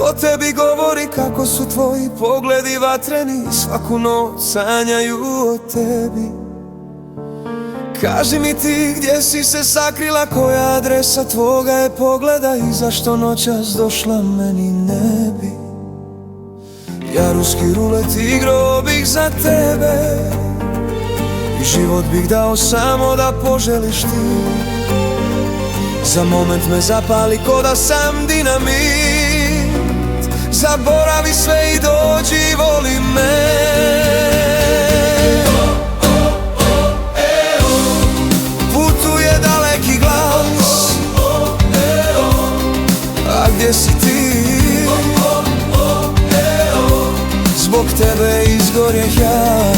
Ko tebi govori kako su tvoji pogledi vatreni, svaku noć sanjaju o tebi. Kaži mi ti gdje si se sakrila, koja adresa tvoga je pogleda i zašto noćas došla meni ne bi. Ja ruski rulet igrao bih za tebe i život bih dao samo da poželiš ti. Za moment me zapali ko da sam dinamit, zaboravi sve i dođi voli me. Putuje daleki glas, a gdje si ti? Zbog tebe izgorjeh ja.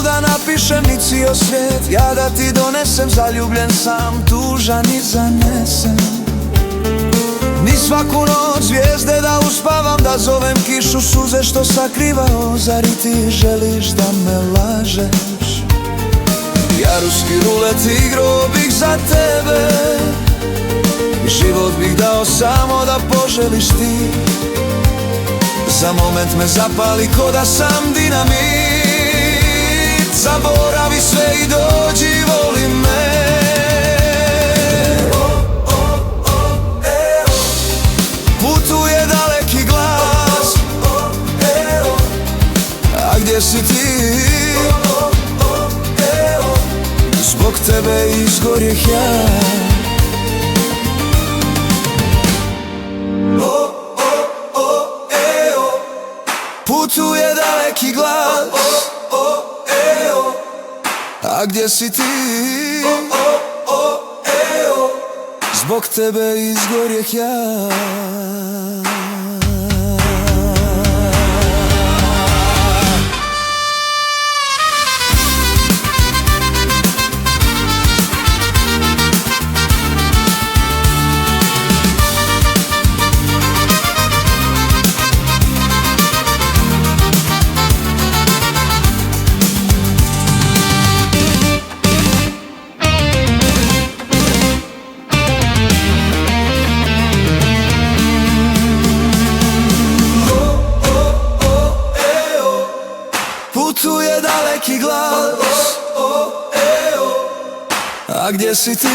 Da napišem ni cijel svijet, ja da ti donesem, zaljubljen sam, tužan i zanesen. Ni svaku noć zvijezde da uspavam, da zovem kišu, suze što sakrivao. Zar i ti želiš da me lažeš? Ja ruski rulet igrao bih za tebe i život bih dao samo da poželiš ti. Za moment me zapali ko da sam dinamit, zaboravi sve i dođi voli me. Putuje daleki glas, a gdje si ti? Zbog tebe izgorjeh ja. Putuje daleki glas, a gdje si ti? Zbog tebe izgorjeh ja. Putuje daleki glas, a gdje si ti?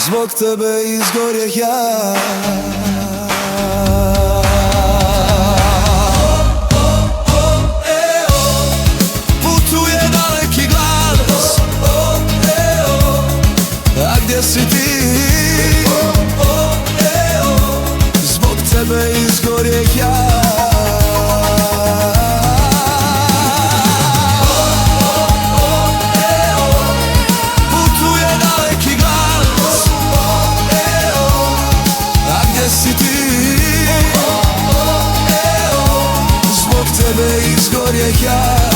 Zbog tebe izgorjeh ja. Putuje daleki glas, a gdje si ti? Zbog tebe izgorjeh ja. Zbog tebe izgorjeh ja.